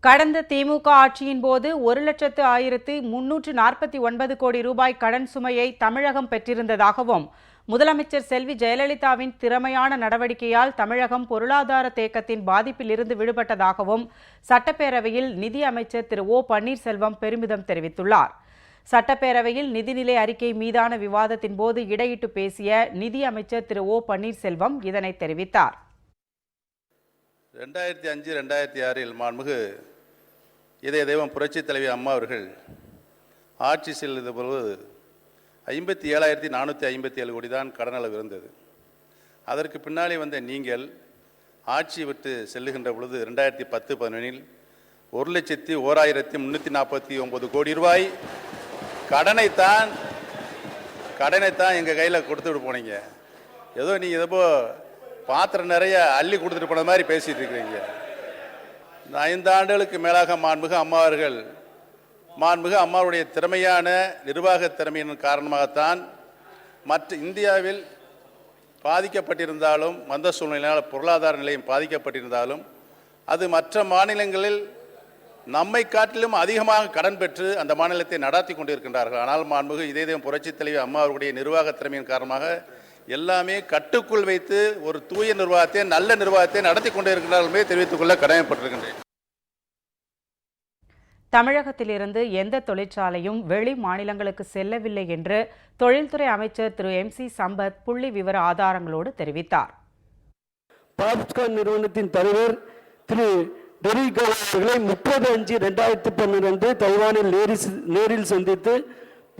கடந்த திமுக ஆட்சியின் போது 1,03,349 கோடி ரூபாய் கடன் சுமையை தமிழகம் பெற்றிருந்ததாகவும், முதலமைச்சர் செல்வி ஜெயலலிதாவின் திறமையான நடவடிக்கையால் தமிழகம் பொருளாதார தேக்கத்தின் பாதிப்பில் இருந்து விடுபட்டதாகவும் சட்டப்பேரவையில் நிதி அமைச்சர் திரு ஓ பன்னீர்செல்வம் பெருமிதம் தெரிவித்துள்ளார். சட்டப்பேரவையில் நிதிநிலை அறிக்கை மீதான விவாதத்தின் போது இடையிட்டு பேசிய நிதி அமைச்சர் திரு ஓ பன்னீர்செல்வம் இதனை தெரிவித்தார். 2005-2006 மாண்புமிகு இதய தெய்வம் புரட்சி தலைவி அம்மா அவர்கள் ஆட்சி செல்லுத பொழுது 57,457 கோடி தான் கடன் அளவு இருந்தது. அதற்கு பின்னாலே வந்த நீங்கள் ஆட்சி விட்டு செல்லுகின்ற பொழுது 2010-11 1,01,349 கோடி ரூபாய் கடனைத்தான் எங்கள் கையில் கொடுத்துட்டு போனீங்க. ஏதோ நீங்கள் எதோ பாத்திரம் நிறைய அள்ளி கொடுத்துட்டு போன மாதிரி பேசிகிட்டு இருக்கிறீங்க. இந்த 5 ஆண்டுகளுக்கு மேலாக மாண்புமிகு அம்மாவுடைய திறமையான நிர்வாக திறமையின் காரணமாகத்தான் மற்ற இந்தியாவில் பாதிக்கப்பட்டிருந்தாலும், மந்த சூழ்நிலையால் பொருளாதார நிலையம் பாதிக்கப்பட்டிருந்தாலும், அது மற்ற மாநிலங்களில் நம்மை காட்டிலும் அதிகமாக கடன் பெற்று அந்த மாநிலத்தை நடாத்தி கொண்டிருக்கின்றார்கள். ஆனால் மாண்புமிகு இதய தெய்வம் புரட்சி தலைவி அம்மா அவருடைய நிர்வாக திறமையின் காரணமாக எல்லாமே கட்டுக்குள் வைத்து ஒரு தூய நிர்வாகத்தை, நல்ல நிர்வாகத்தை நடத்தி கொண்டிருக்கிறார்களே தெரிவித்துக் கொள்ள கடமைப்பட்டிருக்கின்றேன். தமிழகத்திலிருந்து எந்த தொழிற்சாலையும் வெளி மாநிலங்களுக்கு செல்லவில்லை என்று தொழில்துறை அமைச்சர் திரு MC சம்பத் புள்ளி விவர ஆதாரங்களோடு தெரிவித்தார். பாப்ஸ்கான் நிறுவனத்தின் தலைவர் திரு டெரிக் அவர்களை 30/5/2012 தைவானில் நேரில் சந்தித்து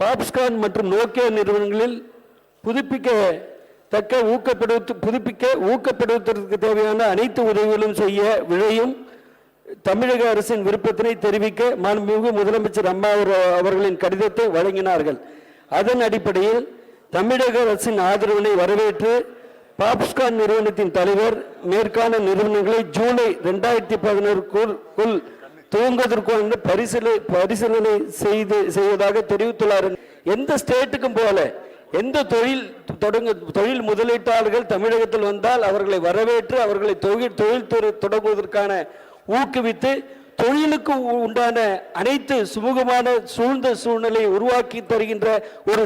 பாப்ஸ்கான் மற்றும் நோக்கியா நிறுவனங்களில் ஊக்கப்படுத்துவதற்கு தேவையான அனைத்து உதவிகளும் செய்ய விழையும் தமிழக அரசின் விருப்பத்தினை தெரிவிக்க மாண்புமிகு முதலமைச்சர் அம்மா அவர்களின் கடிதத்தை வழங்கினார்கள். அதன் அடிப்படையில் தமிழக அரசின் ஆதரவினை வரவேற்று பாப்ஸ்கான் நிறுவனத்தின் தலைவர் மேற்கான நிறுவனங்களை ஜூலை 2011 துவங்குவதற்கான பரிசீலனை செய்வதாக தெரிவித்துள்ளார். எந்த ஸ்டேட்டுக்கும் போல எந்த தொழில் முதலீட்டாளர்கள் தமிழகத்தில் வந்தால் அவர்களை வரவேற்று அவர்களை தொழில் தொடங்குவதற்கான ஊக்குவித்து தொழிலுக்கு உண்டான அனைத்து சுமூகமான சூழ்நிலையை உருவாக்கி தருகின்ற ஒரு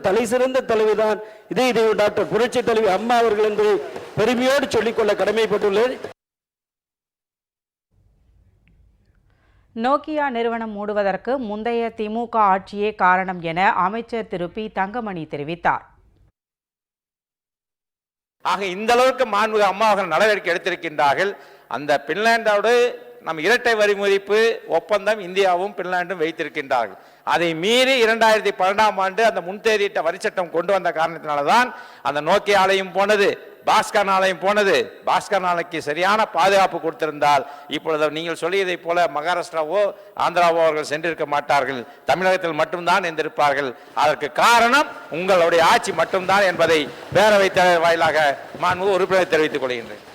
தலைசிறந்த தலைவிதான் இதய தெய்வம் டாக்டர் புரட்சி தலைவி அம்மா அவர்கள் என்பதை பெருமையோடு சொல்லிக்கொள்ள கடமைப்பட்டுள்ளது. நோக்கியா நிறுவனம் மூடுவதற்கு முந்தைய திமுக ஆட்சியே காரணம் என அமைச்சர் திரு பி தங்கமணி தெரிவித்தார். ஆக இந்த அளவுக்கு மாண்புமிகு அம்மா அவர்கள் நடவடிக்கை எடுத்திருக்கின்றார்கள். அந்த பின்லாந்தோடு நம் இரட்டை வரி மதிப்பு ஒப்பந்தம் இந்தியாவும் பின்லாண்டும் வைத்திருக்கின்றார்கள். அதை மீறி 2012ஆம் ஆண்டு அந்த முன்தேதியிட்ட வரி சட்டம் கொண்டு வந்த காரணத்தினால்தான் அந்த நோக்கியா ஆலையும் போனது, பாஸ்கர் ஆலையும் போனது. பாஸ்கர் ஆலைக்கு சரியான பாதுகாப்பு கொடுத்திருந்தால் இப்பொழுது நீங்கள் சொல்லியதை போல மகாராஷ்டிராவோ ஆந்திராவோ அவர்கள் சென்றிருக்க மாட்டார்கள், தமிழகத்தில் மட்டும்தான் இருந்திருப்பார்கள். அதற்கு காரணம் உங்களுடைய ஆட்சி மட்டும்தான் என்பதை பேரவைத் தலைவர் வாயிலாக மாண்புமிகு உறுப்பினர் தெரிவித்துக் கொள்கின்றேன்.